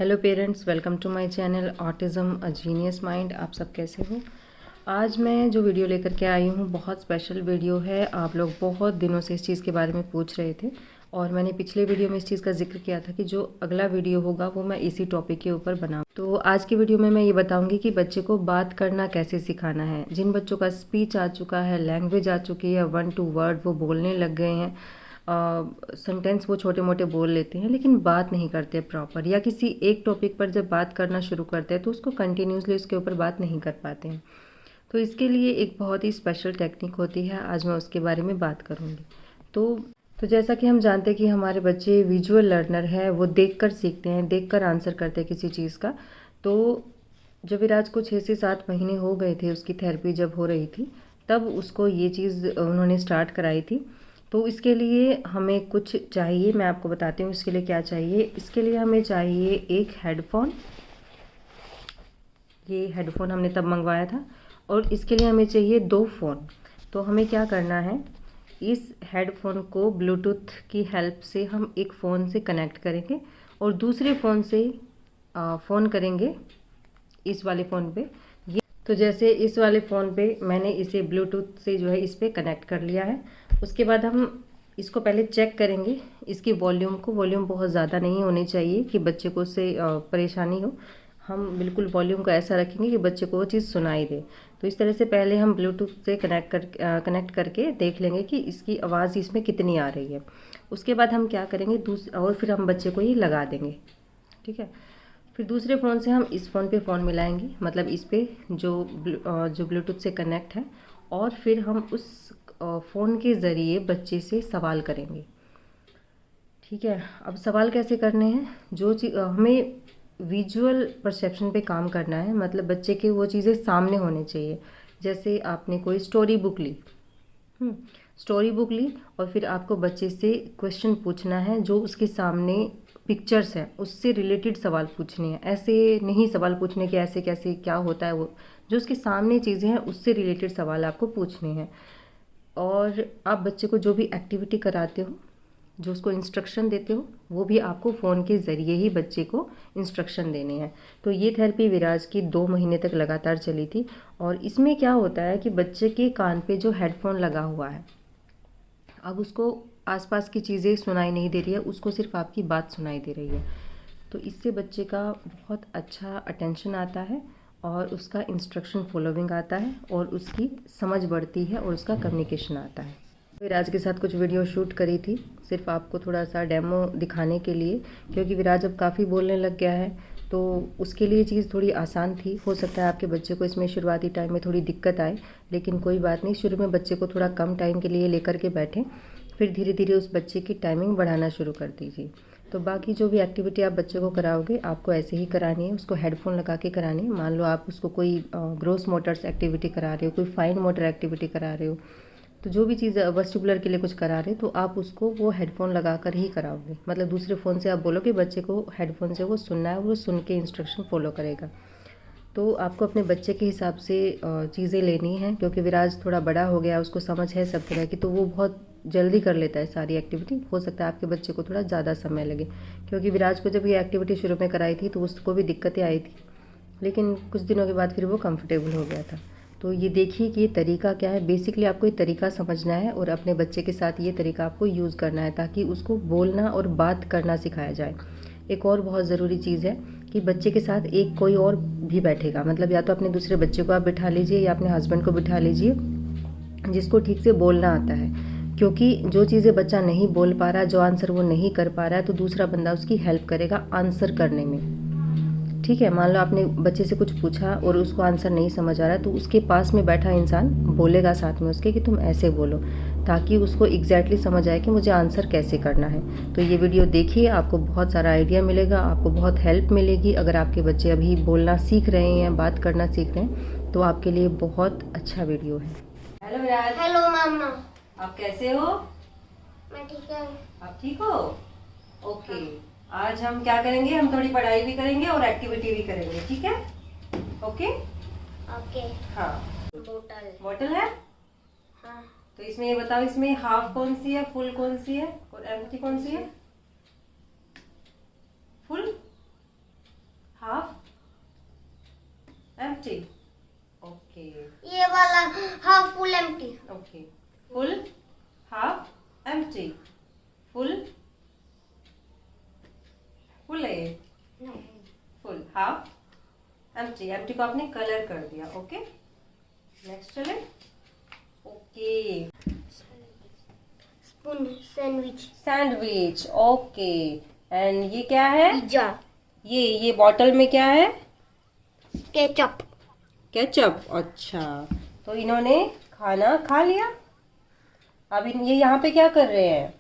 Hello parents, welcome to my channel autism a genius mind. आप सब कैसे हो? आज मैं जो वीडियो लेकर के आई हूँ बहुत स्पेशल वीडियो है। आप लोग बहुत दिनों से इस चीज़ के बारे में पूछ रहे थे और मैंने पिछले वीडियो में इस चीज़ का जिक्र किया था कि जो अगला वीडियो होगा वो मैं इसी टॉपिक के ऊपर बनाऊँ। तो आज की वीडियो में मैं ये बताऊँगी कि बच्चे को बात करना कैसे सिखाना है। जिन बच्चों का स्पीच आ चुका है, लैंग्वेज आ चुकी है, 1 2 वर्ड वो बोलने लग गए हैं, सेंटेंस वो छोटे मोटे बोल लेते हैं लेकिन बात नहीं करते प्रॉपर, या किसी एक टॉपिक पर जब बात करना शुरू करते हैं तो उसको कंटिन्यूसली उसके ऊपर बात नहीं कर पाते हैं। तो इसके लिए एक बहुत ही स्पेशल टेक्निक होती है, आज मैं उसके बारे में बात करूँगी। तो जैसा कि हम जानते हैं कि हमारे बच्चे विजुअल लर्नर है, वो देखकर सीखते हैं, देखकर आंसर करते हैं किसी चीज़ का। तो जब विराज को 6 से 7 महीने हो गए थे, उसकी थेरेपी जब हो रही थी, तब उसको ये चीज़ उन्होंने स्टार्ट कराई थी। तो इसके लिए हमें कुछ चाहिए, मैं आपको बताती हूँ इसके लिए क्या चाहिए। इसके लिए हमें चाहिए एक हेडफोन, ये हेडफोन हमने तब मंगवाया था, और इसके लिए हमें चाहिए 2 फ़ोन। तो हमें क्या करना है, इस हेडफोन को ब्लूटूथ की हेल्प से हम एक फ़ोन से कनेक्ट करेंगे और दूसरे फ़ोन से फ़ोन करेंगे इस वाले फ़ोन पे। ये तो जैसे इस वाले फ़ोन पे मैंने इसे ब्लूटूथ से जो है इस पे कनेक्ट कर लिया है। उसके बाद हम इसको पहले चेक करेंगे इसकी वॉल्यूम को। वॉल्यूम बहुत ज़्यादा नहीं होनी चाहिए कि बच्चे को उससे परेशानी हो। हम बिल्कुल वॉल्यूम को ऐसा रखेंगे कि बच्चे को वो चीज़ सुनाई दे। तो इस तरह से पहले हम ब्लूटूथ से कनेक्ट करके देख लेंगे कि इसकी आवाज़ इसमें कितनी आ रही है। उसके बाद हम क्या करेंगे, और फिर हम बच्चे को ये लगा देंगे, ठीक है। फिर दूसरे फ़ोन से हम इस फ़ोन पे फ़ोन मिलाएंगे, मतलब इस पे जो ब्लूटूथ से कनेक्ट है, और फिर हम उस फ़ोन के ज़रिए बच्चे से सवाल करेंगे, ठीक है। अब सवाल कैसे करने हैं, जो चीज़ हमें विजुअल परसेप्शन पे काम करना है, मतलब बच्चे के वो चीज़ें सामने होनी चाहिए। जैसे आपने कोई स्टोरी बुक ली, स्टोरी बुक ली, और फिर आपको बच्चे से क्वेश्चन पूछना है जो उसके सामने पिक्चर्स हैं उससे रिलेटेड सवाल पूछने हैं। ऐसे नहीं सवाल पूछने के ऐसे कैसे क्या होता है, वो जो उसके सामने चीज़ें हैं उससे रिलेटेड सवाल आपको पूछने हैं। और आप बच्चे को जो भी एक्टिविटी कराते हो, जो उसको इंस्ट्रक्शन देते हो, वो भी आपको फ़ोन के ज़रिए ही बच्चे को इंस्ट्रक्शन देने हैं। तो ये थेरेपी विराज की 2 महीने तक लगातार चली थी। और इसमें क्या होता है कि बच्चे के कान पे जो हेडफोन लगा हुआ है, अब उसको आसपास की चीज़ें सुनाई नहीं दे रही है, उसको सिर्फ आपकी बात सुनाई दे रही है। तो इससे बच्चे का बहुत अच्छा अटेंशन आता है और उसका इंस्ट्रक्शन फॉलोइंग आता है और उसकी समझ बढ़ती है और उसका कम्युनिकेशन आता है। विराज के साथ कुछ वीडियो शूट करी थी, सिर्फ आपको थोड़ा सा डेमो दिखाने के लिए, क्योंकि विराज अब काफ़ी बोलने लग गया है। तो उसके लिए चीज़ थोड़ी आसान थी। हो सकता है आपके बच्चे को इसमें शुरुआती टाइम में थोड़ी दिक्कत आए, लेकिन कोई बात नहीं। शुरू में बच्चे को थोड़ा कम टाइम के लिए लेकर के बैठें, फिर धीरे धीरे उस बच्चे की टाइमिंग बढ़ाना शुरू कर दीजिए। तो बाकी जो भी एक्टिविटी आप बच्चे को कराओगे, आपको ऐसे ही करानी है, उसको हेडफोन लगा के करानी है। मान लो आप उसको कोई ग्रोस मोटर्स एक्टिविटी करा रहे हो, कोई फाइन मोटर एक्टिविटी करा रहे हो, तो जो भी चीज़ वेस्टिबुलर के लिए कुछ करा रहे तो आप उसको वो हेडफोन लगा कर ही कराओगे। मतलब दूसरे फ़ोन से आप बोलोगे बच्चे को हेडफोन से वो सुनना है, वो सुन के इंस्ट्रक्शन फॉलो करेगा। तो आपको अपने बच्चे के हिसाब से चीज़ें लेनी है, क्योंकि विराज थोड़ा बड़ा हो गया, उसको समझ है सब तरह की, तो वो बहुत जल्दी कर लेता है सारी एक्टिविटी। हो सकता है आपके बच्चे को थोड़ा ज़्यादा समय लगे, क्योंकि विराज को जब ये एक्टिविटी शुरू में कराई थी तो उसको भी दिक्कतें आई थी, लेकिन कुछ दिनों के बाद फिर वो कंफर्टेबल हो गया था। तो ये देखिए कि ये तरीका क्या है। बेसिकली आपको ये तरीका समझना है और अपने बच्चे के साथ ये तरीका आपको यूज़ करना है, ताकि उसको बोलना और बात करना सिखाया जाए। एक और बहुत ज़रूरी चीज़ है कि बच्चे के साथ एक कोई और भी बैठेगा, मतलब या तो अपने दूसरे बच्चे को आप बिठा लीजिए या अपने हस्बैंड को बिठा लीजिए, जिसको ठीक से बोलना आता है। क्योंकि जो चीज़ें बच्चा नहीं बोल पा रहा है, जो आंसर वो नहीं कर पा रहा है, तो दूसरा बंदा उसकी हेल्प करेगा आंसर करने में, ठीक है। मान लो आपने बच्चे से कुछ पूछा और उसको आंसर नहीं समझ आ रहा है, तो उसके पास में बैठा इंसान बोलेगा साथ में उसके कि तुम ऐसे बोलो, ताकि उसको एग्जैक्टली समझ आए कि मुझे आंसर कैसे करना है। तो ये वीडियो देखिए, आपको बहुत सारा आइडिया मिलेगा, आपको बहुत हेल्प मिलेगी। अगर आपके बच्चे अभी बोलना सीख रहे हैं, बात करना सीख रहे हैं, तो आपके लिए बहुत अच्छा वीडियो है। हेलो विराज। हेलो मामा। आप कैसे हो? मैं ठीक है। आप ठीक हो? ओके। आज हम क्या करेंगे, हम थोड़ी पढ़ाई भी करेंगे और एक्टिविटी भी करेंगे, ठीक है? Okay okay. हाँ। बोतल। बॉटल है? हाँ। तो इसमें ये बताओ, इसमें हाफ कौन सी है, फुल कौन सी है और एम्प्टी कौन सी है? फुल? हाफ एम्प्टी, एम्प्टी को आपने कलर कर दिया। ओके नेक्स्ट चले। Okay spoon sandwich sandwich. Okay and ये क्या है? पिज्जा ये बॉटल में क्या है? Ketchup ketchup. अच्छा तो इन्होंने खाना खा लिया। अब ये यहाँ पे क्या कर रहे हैं?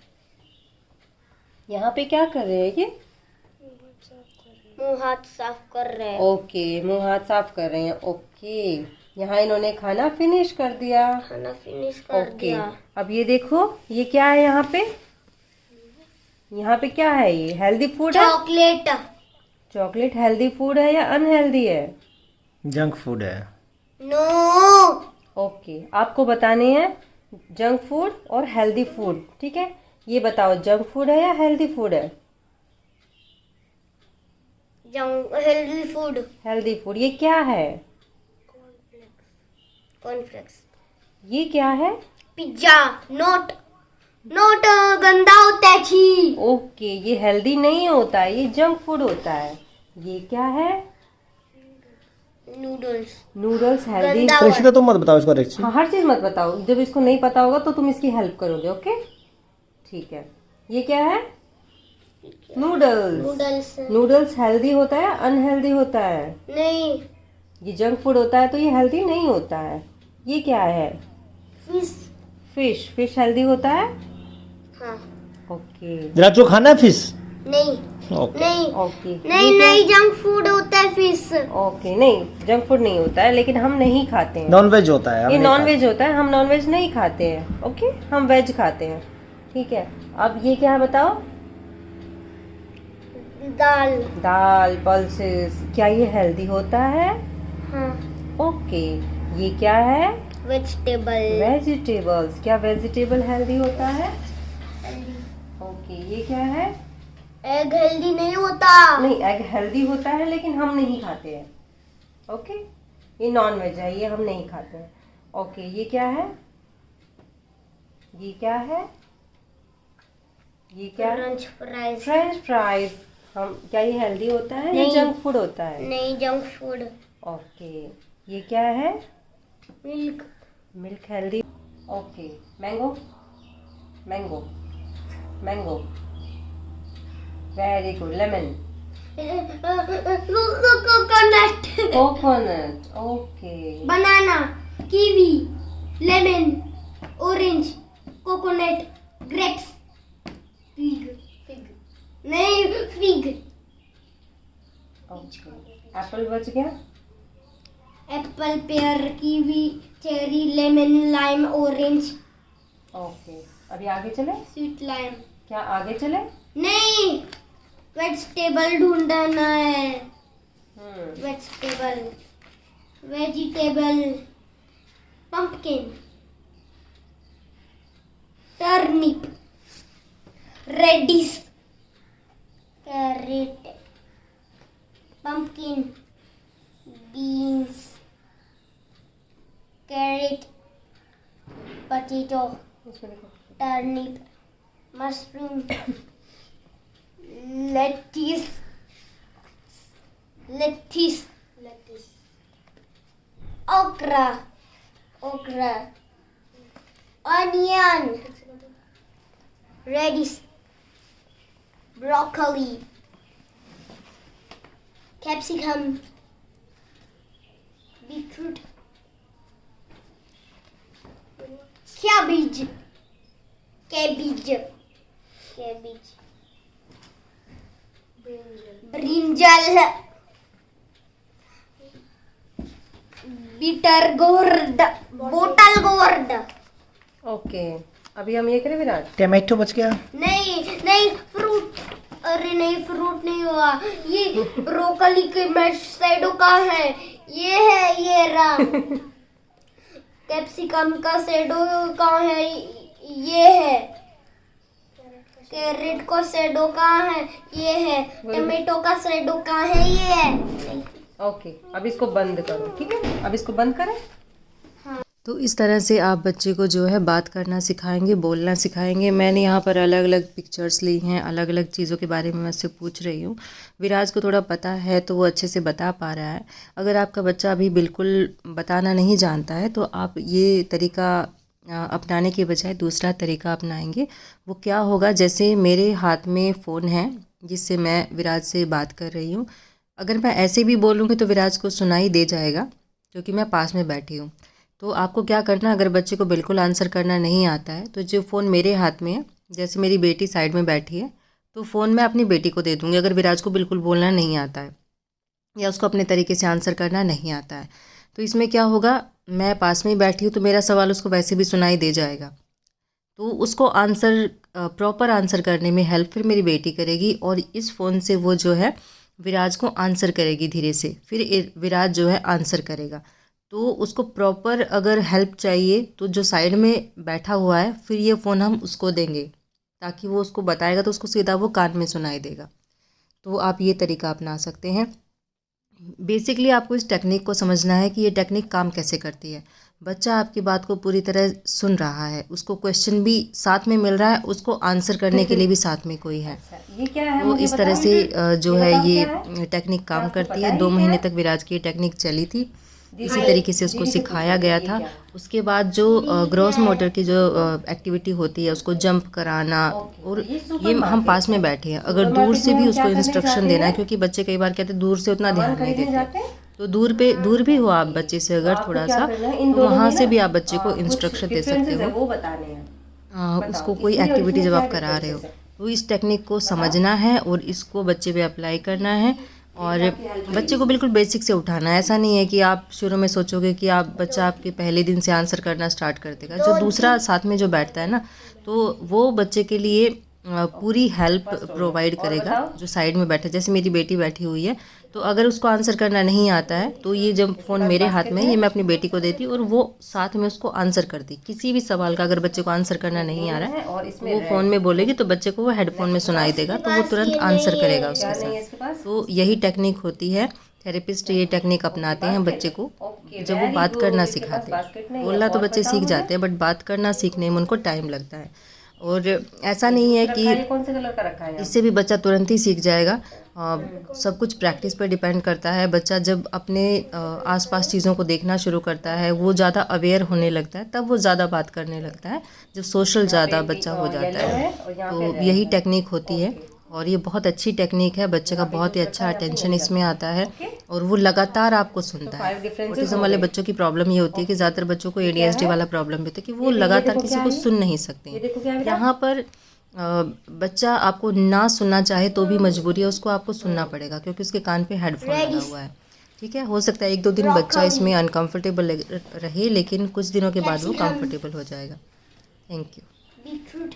यहाँ पे क्या कर रहे हैं ये? मुंह हाथ साफ कर रहे हैं। ओके मुंह हाथ साफ कर रहे हैं। ओके यहाँ इन्होंने खाना फिनिश कर दिया। खाना फिनिश कर ओके दिया। अब ये देखो ये क्या है यहाँ पे? यहाँ पे क्या है? ये हेल्दी फूड है? चॉकलेट चॉकलेट हेल्दी फूड है या अनहेल्दी है? जंक फूड है। नो ओके आपको बताने हैं जंक फूड और हेल्दी फूड। ठीक है ये बताओ जंक फूड है या हेल्दी फूड है? Junk healthy food. Healthy food. ये क्या है? कॉर्नफ्लेक्स। ये क्या है? पिज्जा। नोट नोट गंदा होता है छी। ओके ये हेल्दी नहीं होता है, ये जंक फूड होता है। ये क्या है? नूडल्स। Noodles healthy. गंदा प्रेक्षिता तुम मत बताओ इसको रेक्सी। हाँ हर चीज मत बताओ, जब इसको नहीं पता होगा तो तुम इसकी हेल्प करोगे। ओके ठीक है ये क्या है? नूडल्स। नूडल्स नूडल्स हेल्दी होता है अनहेल्दी होता है? नहीं। ये जंक फूड होता है तो ये हेल्दी नहीं होता है। ये क्या है? फिश। फिश। फिश हेल्दी होता है? हाँ। ओके राजू खाना है फिश? नहीं ओके। नहीं ओके नहीं नहीं जंक फूड होता है फिश। ओके नहीं जंक फूड नहीं होता है, लेकिन हम नहीं खाते हैं। नॉन वेज होता है। हम ये नहीं नॉन खाते। वेज होता है, हम नॉन वेज नहीं खाते हैं। ओके हम वेज खाते हैं। ठीक है अब ये क्या है बताओ? दाल। दाल पल्सेस। क्या ये हेल्दी होता है? हाँ। ओके ये क्या है? वेजिटेबल। वेजिटेबल्स। क्या वेजिटेबल हेल्दी होता है? ओके ये क्या है? एग हेल्दी नहीं होता। नहीं एग हेल्दी होता है लेकिन हम नहीं खाते हैं। ओके ये नॉन वेज है, ये हम नहीं खाते हैं। ओके ये क्या है? ये क्या है? ये क्या है? French fries. French fries. हम क्या ये हेल्दी होता है या नहीं। जंक फूड होता है? नहीं जंक फूड। ओके ये क्या है? Milk. Milk healthy. Okay mango. Mango mango very good. Lemon. Coconut. Coconut. Okay banana. Kiwi. Lemon. Orange. Coconut. Grapes. Fig. नहीं फिग। ओके एप्पल बच गया। Apple pear kiwi cherry lemon lime orange okay अभी आगे चले। Sweet lime. क्या आगे चले? नहीं वेजिटेबल ढूंढना है। Vegetable pumpkin turnip radish carrot pumpkin beans carrot potato turnip mushroom lettuce okra onion radish broccoli capsicum beetroot cabbage brinjal bitter gourd bottle gourd. Okay अभी हम ये करें विराट। टमाटो बच गया। नहीं फ्रूट। अरे नहीं फ्रूट नहीं हुआ। ये ब्रोकली के मैश शैडो का है। ये है ये रहा। कैप्सिकम का शैडो का है ये है। कैरेट का शैडो कहाँ है ये है। टमेटो का शैडो कहाँ है ये है। ओके अब इसको बंद करो। ठीक है अब इसको बंद करें। हाँ। तो इस तरह से आप बच्चे को जो है बात करना सिखाएंगे, बोलना सिखाएंगे। मैंने यहाँ पर अलग अलग पिक्चर्स ली हैं, अलग अलग चीज़ों के बारे में मैं उससे पूछ रही हूँ। विराज को थोड़ा पता है तो वो अच्छे से बता पा रहा है। अगर आपका बच्चा अभी बिल्कुल बताना नहीं जानता है तो आप ये तरीका अपनाने के बजाय दूसरा तरीका अपनाएंगे। वो क्या होगा, जैसे मेरे हाथ में फ़ोन है जिससे मैं विराज से बात कर रही हूँ। अगर मैं ऐसे भी बोलूँगी तो विराज को सुनाई दे जाएगा क्योंकि मैं पास में बैठी हूँ। तो आपको क्या करना है, अगर बच्चे को बिल्कुल आंसर करना नहीं आता है तो जो फ़ोन मेरे हाथ में है, जैसे मेरी बेटी साइड में बैठी है तो फ़ोन मैं अपनी बेटी को दे दूँगी अगर विराज को बिल्कुल बोलना नहीं आता है या उसको अपने तरीके से आंसर करना नहीं आता है। तो इसमें क्या होगा, मैं पास में ही बैठी हूँ तो मेरा सवाल उसको वैसे भी सुनाई दे जाएगा। तो उसको आंसर प्रॉपर आंसर करने में हेल्प फिर मेरी बेटी करेगी और इस फ़ोन से वो जो है विराज को आंसर करेगी धीरे से, फिर विराज जो है आंसर करेगा। तो उसको प्रॉपर अगर हेल्प चाहिए तो जो साइड में बैठा हुआ है फिर ये फ़ोन हम उसको देंगे ताकि वो उसको बताएगा तो उसको सीधा वो कान में सुनाई देगा। तो आप ये तरीका अपना सकते हैं। बेसिकली आपको इस टेक्निक को समझना है कि ये टेक्निक काम कैसे करती है। बच्चा आपकी बात को पूरी तरह सुन रहा है, उसको क्वेश्चन भी साथ में मिल रहा है, उसको आंसर करने के लिए भी साथ में कोई है। ये क्या है, तो इस तरह से जो है ये टेक्निक काम करती है। 2 महीने तक विराज की ये टेक्निक चली थी, इसी तरीके से उसको सिखाया गया था। उसके बाद जो ग्रॉस मोटर की जो एक्टिविटी होती है, उसको जंप कराना, और ये हम पास में बैठे हैं, अगर दूर से भी उसको इंस्ट्रक्शन देना है, क्योंकि बच्चे कई बार कहते हैं दूर से उतना ध्यान नहीं देते, तो दूर भी हो आप बच्चे से अगर थोड़ा सा, तो वहाँ से भी आप बच्चे को इंस्ट्रक्शन दे सकते हो। उसको कोई एक्टिविटी जब आप करा रहे हो तो इस टेक्निक को समझना है और इसको बच्चे पे अप्लाई करना है और बच्चे को बिल्कुल बेसिक से उठाना है। ऐसा नहीं है कि आप शुरू में सोचोगे कि आप बच्चा आपके पहले दिन से आंसर करना स्टार्ट कर देगा। जो दूसरा साथ में जो बैठता है ना, तो वो बच्चे के लिए पूरी हेल्प प्रोवाइड करेगा। जो साइड में बैठा, जैसे मेरी बेटी बैठी हुई है, तो अगर उसको आंसर करना नहीं आता है तो ये जब फ़ोन मेरे हाथ में है, ये मैं अपनी बेटी को देती और वो साथ में उसको आंसर करती। किसी भी सवाल का अगर बच्चे को आंसर करना नहीं आ रहा है, वो फ़ोन में बोलेगी तो बच्चे को वो हेडफोन में सुनाई देगा, तो वो तुरंत आंसर करेगा उसके साथ। तो यही टेक्निक होती है। थेरेपिस्ट ये टेक्निक अपनाते हैं बच्चे को जब वो बात करना सिखाते हैं। बोलना तो बच्चे सीख जाते हैं, बट बात करना सीखने में उनको टाइम लगता है। और ऐसा नहीं है कि इससे भी बच्चा तुरंत ही सीख जाएगा। सब कुछ प्रैक्टिस पर डिपेंड करता है। बच्चा जब अपने आसपास चीज़ों को देखना शुरू करता है, वो ज़्यादा अवेयर होने लगता है, तब वो ज़्यादा बात करने लगता है। जब सोशल ज़्यादा बच्चा हो जाता है, तो यही टेक्निक होती है और ये बहुत अच्छी टेक्निक है। बच्चे का बहुत ही अच्छा अटेंशन इसमें आता है और वो लगातार आपको सुनता है। ऑटिज्म वाले बच्चों की प्रॉब्लम ये होती है कि ज़्यादातर बच्चों को ADHD वाला प्रॉब्लम भी होता है कि वो लगातार किसी को सुन नहीं सकते। यहाँ पर बच्चा आपको ना सुनना चाहे तो भी मजबूरी है, उसको आपको सुनना पड़ेगा क्योंकि उसके कान पे हेडफोन लगा हुआ है। ठीक है, हो सकता है 1-2 दिन बच्चा इसमें अनकंफर्टेबल रहे, लेकिन कुछ दिनों के बाद वो कंफर्टेबल हो जाएगा। Thank you.